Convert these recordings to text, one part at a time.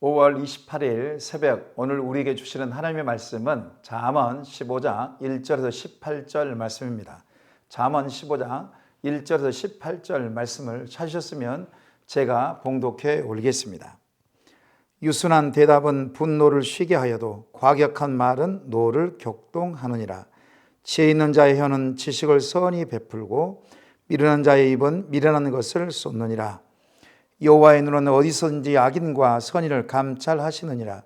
5월 28일 새벽 오늘 우리에게 주시는 하나님의 말씀은 잠언 15장 1절에서 18절 말씀입니다. 잠언 15장 1절에서 18절 말씀을 찾으셨으면 제가 봉독해 올리겠습니다. 유순한 대답은 분노를 쉬게 하여도 과격한 말은 노를 격동하느니라. 지혜 있는 자의 혀는 지식을 선히 베풀고 미련한 자의 입은 미련한 것을 쏟느니라. 여호와의 눈은 어디서든지 악인과 선인을 감찰하시느니라.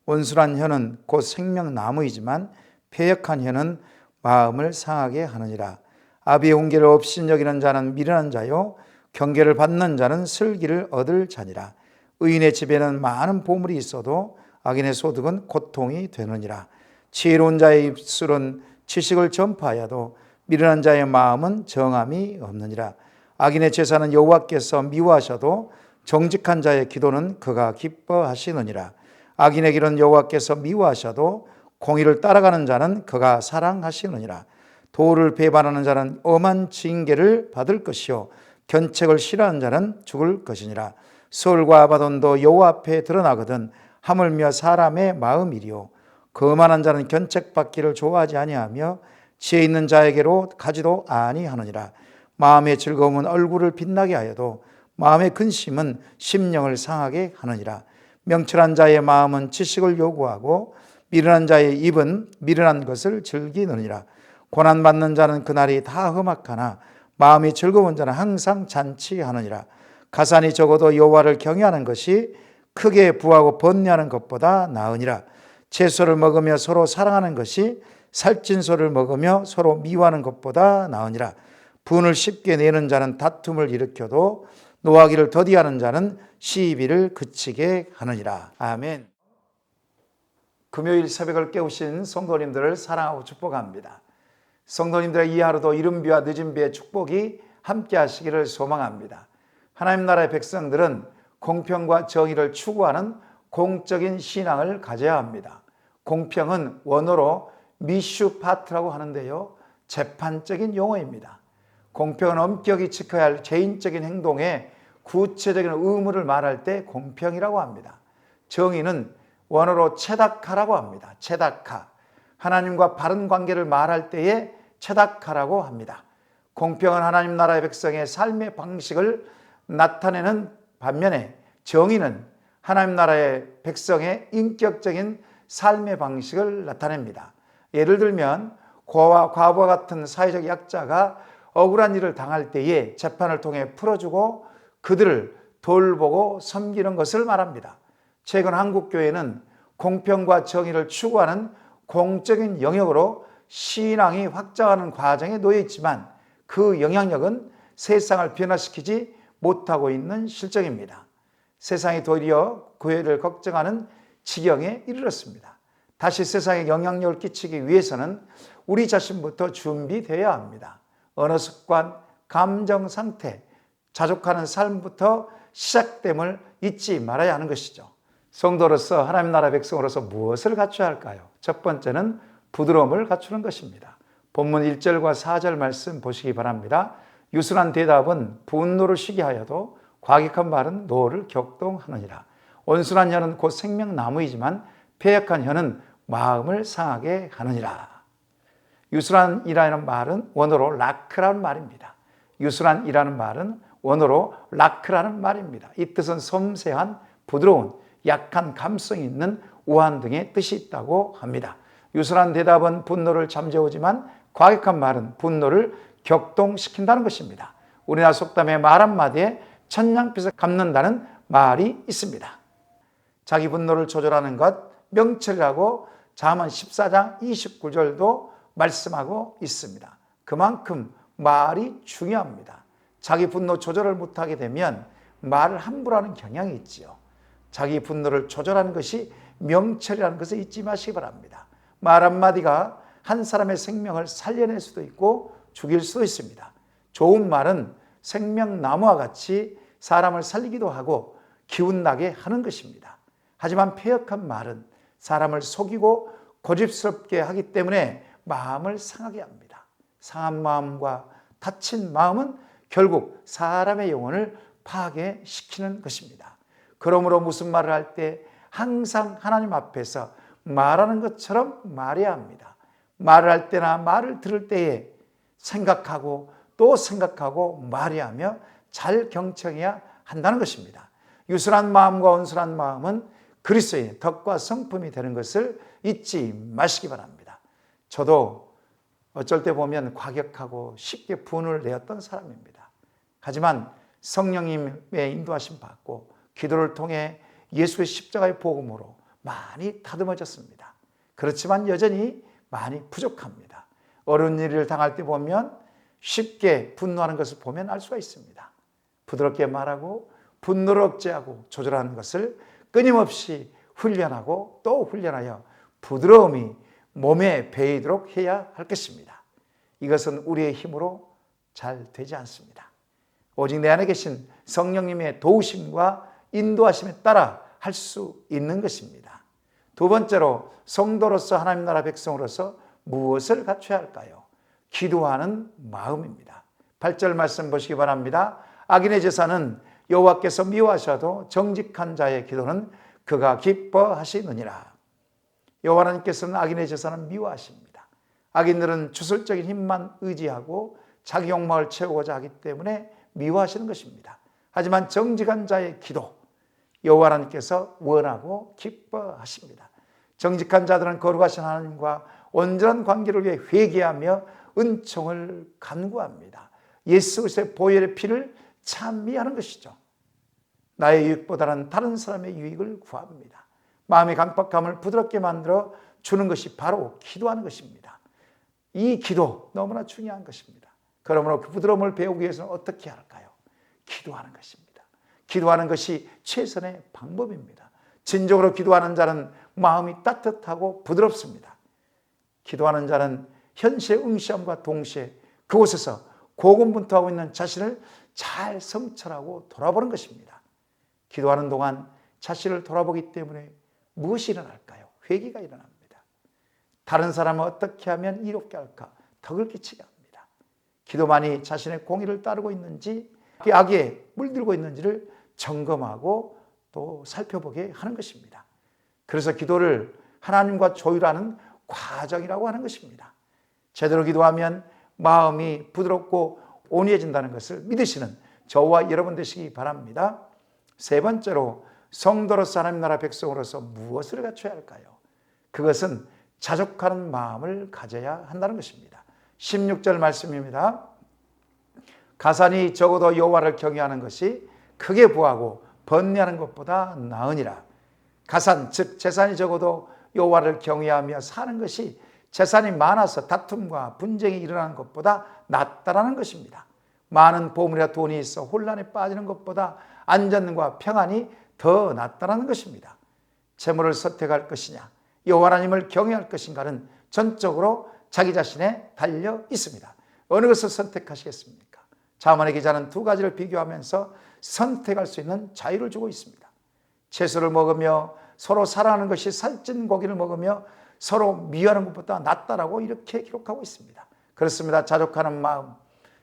온순한 혀는 곧 생명나무이지만 패역한 혀는 마음을 상하게 하느니라. 아비의 온계를 업신여기는 자는 미련한 자요 경계를 받는 자는 슬기를 얻을 자니라. 의인의 집에는 많은 보물이 있어도 악인의 소득은 고통이 되느니라. 지혜로운 자의 입술은 지식을 전파하여도 미련한 자의 마음은 정함이 없느니라. 악인의 제사는 여호와께서 미워하셔도 정직한 자의 기도는 그가 기뻐하시느니라. 악인의 길은 여호와께서 미워하셔도 공의를 따라가는 자는 그가 사랑하시느니라. 도를 배반하는 자는 엄한 징계를 받을 것이요 견책을 싫어하는 자는 죽을 것이니라. 서울과 아바돈도 여호와 앞에 드러나거든 하물며 사람의 마음이리요 거만한 자는 견책받기를 좋아하지 아니하며 지혜 있는 자에게로 가지도 아니하느니라. 마음의 즐거움은 얼굴을 빛나게 하여도 마음의 근심은 심령을 상하게 하느니라. 명철한 자의 마음은 지식을 요구하고 미련한 자의 입은 미련한 것을 즐기느니라. 고난받는 자는 그날이 다 험악하나 마음이 즐거운 자는 항상 잔치하느니라. 가산이 적어도 여호와를 경외하는 것이 크게 부하고 번뇌하는 것보다 나으니라. 채소를 먹으며 서로 사랑하는 것이 살찐 소를 먹으며 서로 미워하는 것보다 나으니라. 분을 쉽게 내는 자는 다툼을 일으켜도 노하기를 더디하는 자는 시비를 그치게 하느니라. 아멘. 금요일 새벽을 깨우신 성도님들을 사랑하고 축복합니다. 성도님들의 이 하루도 이른 비와 늦은 비의 축복이 함께 하시기를 소망합니다. 하나님 나라의 백성들은 공평과 정의를 추구하는 공적인 신앙을 가져야 합니다. 공평은 원어로 미슈파트라고 하는데요, 재판적인 용어입니다. 공평은 엄격히 지켜야 할 개인적인 행동에 구체적인 의무를 말할 때 공평이라고 합니다. 정의는 원어로 체다카라고 합니다. 체다카. 하나님과 바른 관계를 말할 때에 체다카라고 합니다. 공평은 하나님 나라의 백성의 삶의 방식을 나타내는 반면에 정의는 하나님 나라의 백성의 인격적인 삶의 방식을 나타냅니다. 예를 들면 고아와 과부와 같은 사회적 약자가 억울한 일을 당할 때에 재판을 통해 풀어주고 그들을 돌보고 섬기는 것을 말합니다. 최근 한국교회는 공평과 정의를 추구하는 공적인 영역으로 신앙이 확장하는 과정에 놓여 있지만 그 영향력은 세상을 변화시키지 못하고 있는 실정입니다. 세상이 도리어 교회를 걱정하는 지경에 이르렀습니다. 다시 세상에 영향력을 끼치기 위해서는 우리 자신부터 준비되어야 합니다. 언어 습관, 감정 상태, 자족하는 삶부터 시작됨을 잊지 말아야 하는 것이죠. 성도로서 하나님 나라 백성으로서 무엇을 갖춰야 할까요? 첫 번째는 부드러움을 갖추는 것입니다. 본문 1절과 4절 말씀 보시기 바랍니다. 유순한 대답은 분노를 쉬게 하여도 과격한 말은 노를 격동하느니라. 온순한 혀는 곧 생명나무이지만 패역한 혀는 마음을 상하게 하느니라. 유순한이라는 말은 원어로 라크라는 말입니다. 유순한이라는 말은 원어로 라크라는 말입니다. 이 뜻은 섬세한, 부드러운, 약한 감성이 있는 우한 등의 뜻이 있다고 합니다. 유순한 대답은 분노를 잠재우지만 과격한 말은 분노를 격동시킨다는 것입니다. 우리나라 속담에 말 한마디에 천냥빚을 갚는다는 말이 있습니다. 자기 분노를 조절하는 것 명철이라고 잠언 14장 29절도 말씀하고 있습니다. 그만큼 말이 중요합니다. 자기 분노 조절을 못하게 되면 말을 함부로 하는 경향이 있지요. 자기 분노를 조절하는 것이 명철이라는 것을 잊지 마시기 바랍니다. 말 한마디가 한 사람의 생명을 살려낼 수도 있고 죽일 수도 있습니다. 좋은 말은 생명나무와 같이 사람을 살리기도 하고 기운나게 하는 것입니다. 하지만 패역한 말은 사람을 속이고 고집스럽게 하기 때문에 마음을 상하게 합니다. 상한 마음과 다친 마음은 결국 사람의 영혼을 파괴시키는 것입니다. 그러므로 무슨 말을 할 때 항상 하나님 앞에서 말하는 것처럼 말해야 합니다. 말을 할 때나 말을 들을 때에 생각하고 또 생각하고 말해야 하며 잘 경청해야 한다는 것입니다. 유순한 마음과 온순한 마음은 그리스도의 덕과 성품이 되는 것을 잊지 마시기 바랍니다. 저도 어쩔 때 보면 과격하고 쉽게 분을 내었던 사람입니다. 하지만 성령님의 인도하심 받고 기도를 통해 예수의 십자가의 복음으로 많이 다듬어졌습니다. 그렇지만 여전히 많이 부족합니다. 어려운 일을 당할 때 보면 쉽게 분노하는 것을 보면 알 수가 있습니다. 부드럽게 말하고 분노를 억제하고 조절하는 것을 끊임없이 훈련하고 또 훈련하여 부드러움이 몸에 배이도록 해야 할 것입니다. 이것은 우리의 힘으로 잘 되지 않습니다. 오직 내 안에 계신 성령님의 도우심과 인도하심에 따라 할 수 있는 것입니다. 두 번째로 성도로서 하나님 나라 백성으로서 무엇을 갖춰야 할까요? 기도하는 마음입니다. 8절 말씀 보시기 바랍니다. 악인의 제사는 여호와께서 미워하셔도 정직한 자의 기도는 그가 기뻐하시느니라. 여호와 하나님께서는 악인의 제사는 미워하십니다. 악인들은 주술적인 힘만 의지하고 자기 욕망을 채우고자 하기 때문에 미워하시는 것입니다. 하지만 정직한 자의 기도, 여호와 하나님께서 원하고 기뻐하십니다. 정직한 자들은 거룩하신 하나님과 온전한 관계를 위해 회개하며 은총을 간구합니다. 예수 그리스도의 보혈의 피를 찬미하는 것이죠. 나의 유익보다는 다른 사람의 유익을 구합니다. 마음의 강박함을 부드럽게 만들어 주는 것이 바로 기도하는 것입니다. 이 기도 너무나 중요한 것입니다. 그러므로 그 부드러움을 배우기 위해서는 어떻게 할까요? 기도하는 것입니다. 기도하는 것이 최선의 방법입니다. 진정으로 기도하는 자는 마음이 따뜻하고 부드럽습니다. 기도하는 자는 현실의 응시함과 동시에 그곳에서 고군분투하고 있는 자신을 잘 성찰하고 돌아보는 것입니다. 기도하는 동안 자신을 돌아보기 때문에 무엇이 일어날까요? 회개가 일어납니다. 다른 사람은 어떻게 하면 이롭게 할까? 덕을 끼치게 합니다. 기도만이 자신의 공의를 따르고 있는지 악에 물들고 있는지를 점검하고 또 살펴보게 하는 것입니다. 그래서 기도를 하나님과 조율하는 과정이라고 하는 것입니다. 제대로 기도하면 마음이 부드럽고 온유해진다는 것을 믿으시는 저와 여러분 되시기 바랍니다. 세 번째로 성도로서 하나님 나라 백성으로서 무엇을 갖춰야 할까요? 그것은 자족하는 마음을 가져야 한다는 것입니다. 16절 말씀입니다. 가산이 적어도 여호와를 경외하는 것이 크게 부하고 번뇌하는 것보다 나으니라. 가산 즉 재산이 적어도 여호와를 경외하며 사는 것이 재산이 많아서 다툼과 분쟁이 일어나는 것보다 낫다라는 것입니다. 많은 보물이나 돈이 있어 혼란에 빠지는 것보다 안전과 평안이 더 낫다라는 것입니다. 재물을 선택할 것이냐 여호와 하나님을 경외할 것인가는 전적으로 자기 자신에 달려 있습니다. 어느 것을 선택하시겠습니까? 자문의 기자는 두 가지를 비교하면서 선택할 수 있는 자유를 주고 있습니다. 채소를 먹으며 서로 사랑하는 것이 살찐 고기를 먹으며 서로 미워하는 것보다 낫다라고 이렇게 기록하고 있습니다. 그렇습니다. 자족하는 마음,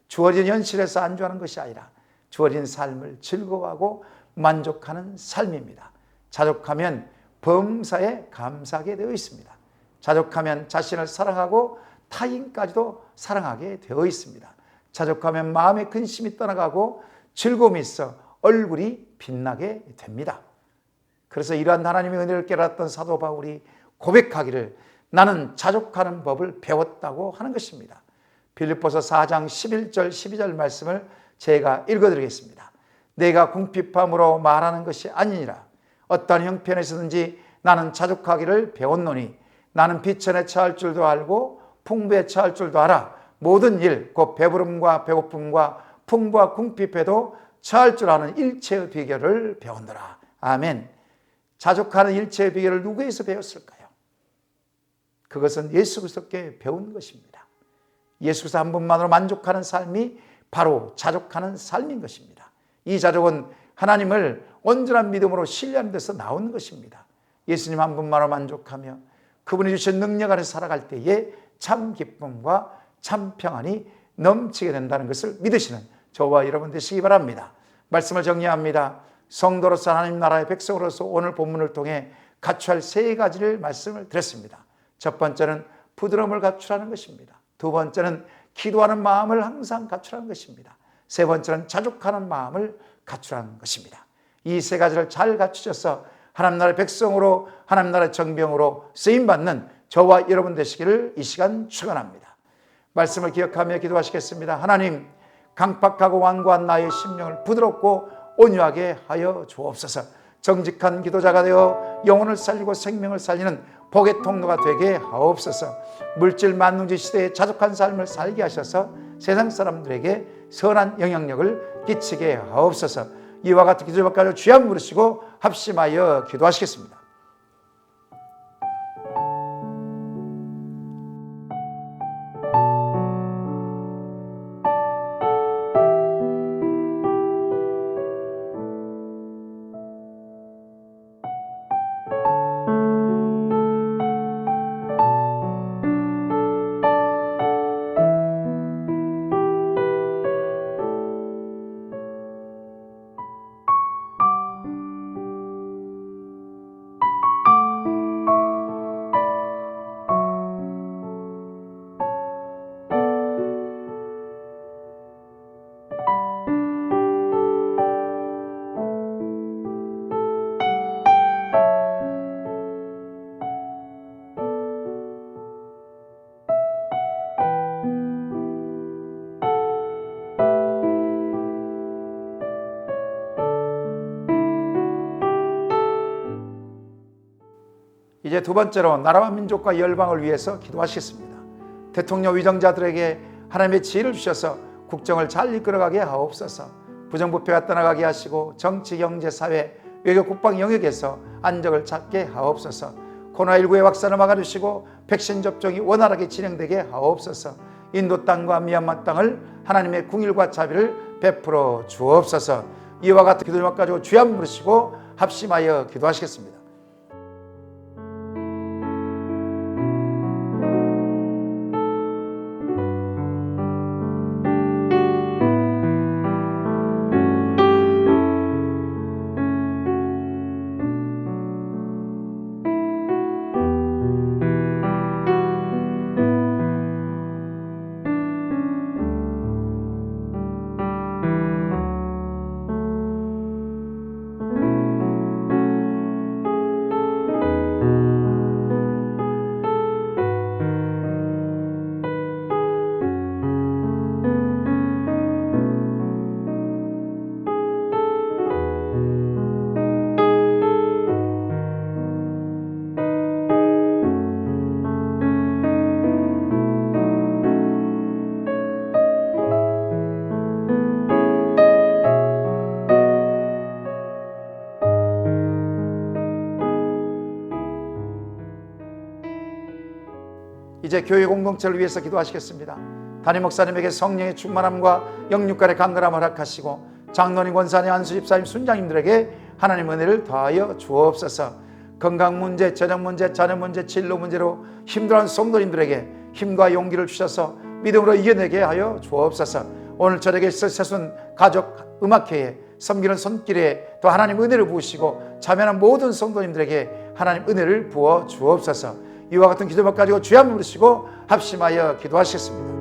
주어진 현실에서 안주하는 것이 아니라 주어진 삶을 즐거워하고 만족하는 삶입니다. 자족하면 범사에 감사하게 되어 있습니다. 자족하면 자신을 사랑하고 타인까지도 사랑하게 되어 있습니다. 자족하면 마음의 근심이 떠나가고 즐거움이 있어 얼굴이 빛나게 됩니다. 그래서 이러한 하나님의 은혜를 깨달았던 사도 바울이 고백하기를 나는 자족하는 법을 배웠다고 하는 것입니다. 빌립보서 4장 11절 12절 말씀을 제가 읽어드리겠습니다. 내가 궁핍함으로 말하는 것이 아니니라. 어떠한 형편에서든지 나는 자족하기를 배웠노니 나는 비천에 처할 줄도 알고 풍부에 처할 줄도 알아. 모든 일, 곧 배부름과 배고픔과 풍부와 궁핍에도 처할 줄 아는 일체의 비결을 배웠노라. 아멘. 자족하는 일체의 비결을 누구에서 배웠을까요? 그것은 예수 그리스도께 배운 것입니다. 예수 그리스도 한 분만으로 만족하는 삶이 바로 자족하는 삶인 것입니다. 이 자족은 하나님을 온전한 믿음으로 신뢰하는 데서 나온 것입니다. 예수님 한 분만으로 만족하며 그분이 주신 능력 안에 살아갈 때에 참 기쁨과 참 평안이 넘치게 된다는 것을 믿으시는 저와 여러분 되시기 바랍니다. 말씀을 정리합니다. 성도로서 하나님 나라의 백성으로서 오늘 본문을 통해 갖춰야 할 세 가지를 말씀을 드렸습니다. 첫 번째는 부드러움을 갖추라는 것입니다. 두 번째는 기도하는 마음을 항상 갖추라는 것입니다. 세 번째는 자족하는 마음을 갖추라는 것입니다. 이 세 가지를 잘 갖추셔서 하나님 나라의 백성으로 하나님 나라의 정병으로 쓰임받는 저와 여러분 되시기를 이 시간 축원합니다. 말씀을 기억하며 기도하시겠습니다. 하나님, 강팍하고 완고한 나의 심령을 부드럽고 온유하게 하여 주옵소서. 정직한 기도자가 되어 영혼을 살리고 생명을 살리는 복의 통로가 되게 하옵소서. 물질 만능주의 시대에 자족한 삶을 살게 하셔서 세상 사람들에게 선한 영향력을 끼치게 하옵소서. 이와 같은 기도를 주여 부르시고 합심하여 기도하시겠습니다. 이제 두 번째로 나라와 민족과 열방을 위해서 기도하시겠습니다. 대통령 위정자들에게 하나님의 지혜를 주셔서 국정을 잘 이끌어가게 하옵소서. 부정부패가 떠나가게 하시고 정치, 경제, 사회, 외교, 국방 영역에서 안정을 찾게 하옵소서. 코로나19의 확산을 막아주시고 백신 접종이 원활하게 진행되게 하옵소서. 인도 땅과 미얀마 땅을 하나님의 궁일과 자비를 베풀어 주옵소서. 이와 같은 기도를 가지고 주여 부르시고 합심하여 기도하시겠습니다. 이제 교회 공동체를 위해서 기도하시겠습니다. 담임 목사님에게 성령의 충만함과 영육간의 강건함을 허락하시고 장로님, 권사님, 안수집사님, 순장님들에게 하나님 은혜를 더하여 주옵소서. 건강 문제, 재정 문제, 자녀 문제, 진로 문제로 힘들어하는 성도님들에게 힘과 용기를 주셔서 믿음으로 이겨내게 하여 주옵소서. 오늘 저녁에 있을 새순 가족 음악회에 섬기는 손길에 또 하나님 은혜를 부으시고 참여하는 모든 성도님들에게 하나님 은혜를 부어 주옵소서. 이와 같은 기도만 가지고 주여 한번 부르시고 합심하여 기도하시겠습니다.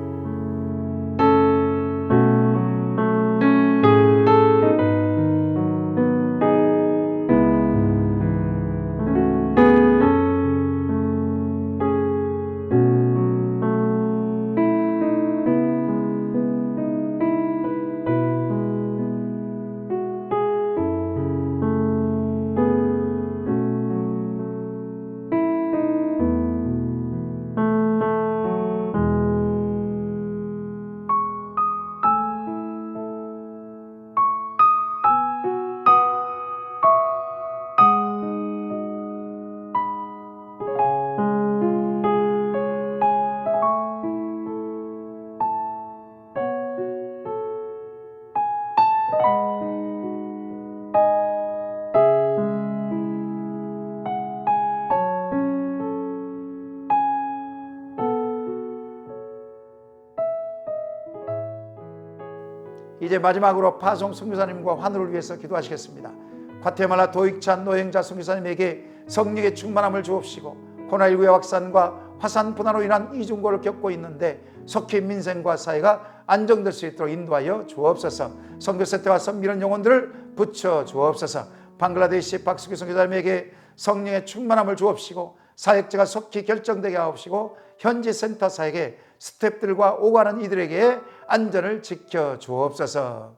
이제 마지막으로 파송 선교사님과 환우를 위해서 기도하시겠습니다. 과테말라 도익찬 노행자 선교사님에게 성령의 충만함을 주옵시고 코로나19의 확산과 화산 분화로 인한 이중고를 겪고 있는데 속히 민생과 사회가 안정될 수 있도록 인도하여 주옵소서. 선교센터와 섬기는 영혼들을 붙여 주옵소서. 방글라데시 박수기 선교사님에게 성령의 충만함을 주옵시고 사역자가 속히 결정되게 하옵시고 현지 센터 사역에 스태프들과 오가는 이들에게 안전을 지켜 주옵소서.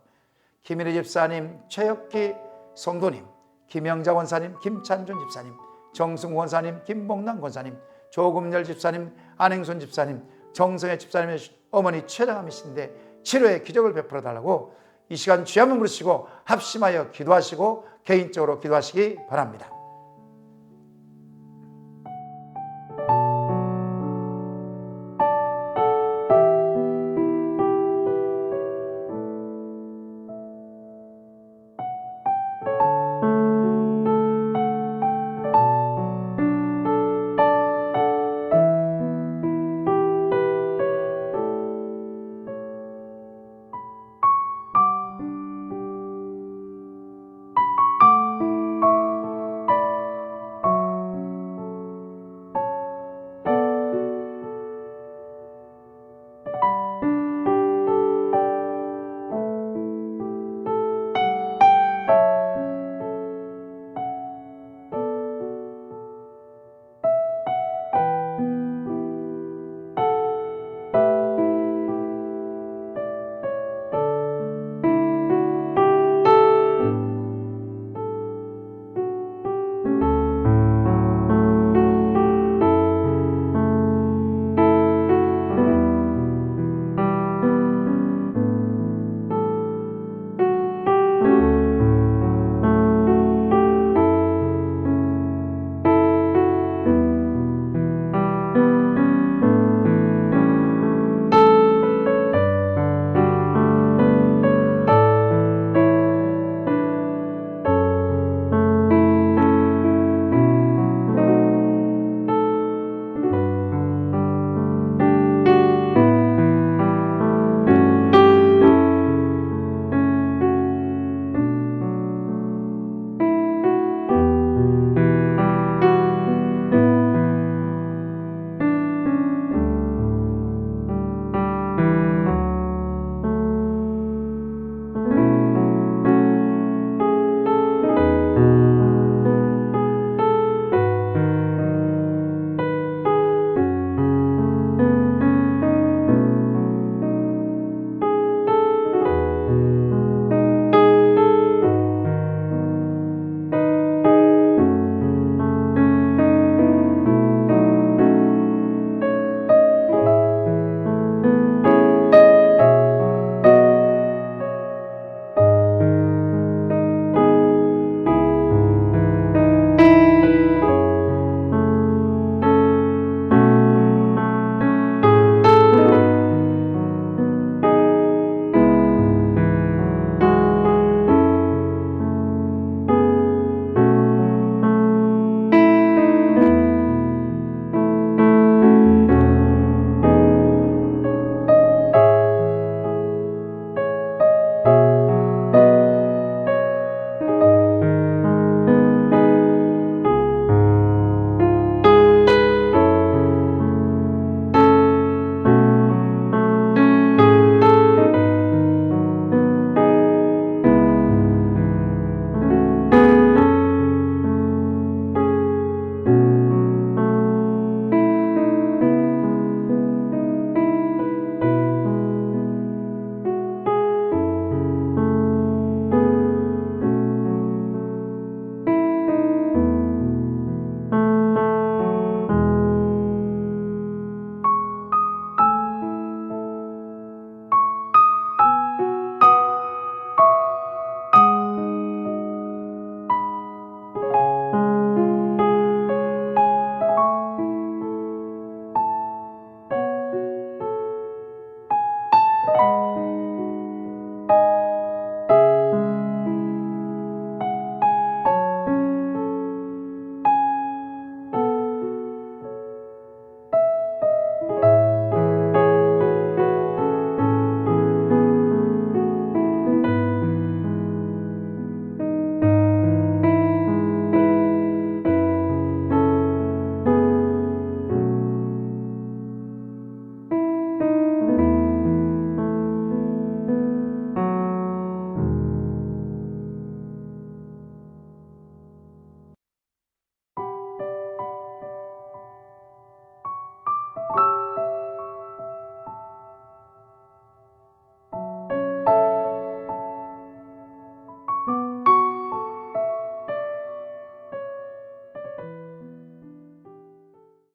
김일희 집사님, 최혁기 성도님, 김영자 원사님, 김찬준 집사님, 정승 원사님, 김봉남 권사님, 조금열 집사님, 안행손 집사님, 정성애 집사님의 어머니 최장암이신데 치료의 기적을 베풀어 달라고 이 시간 주여 한번 부르시고 합심하여 기도하시고 개인적으로 기도하시기 바랍니다.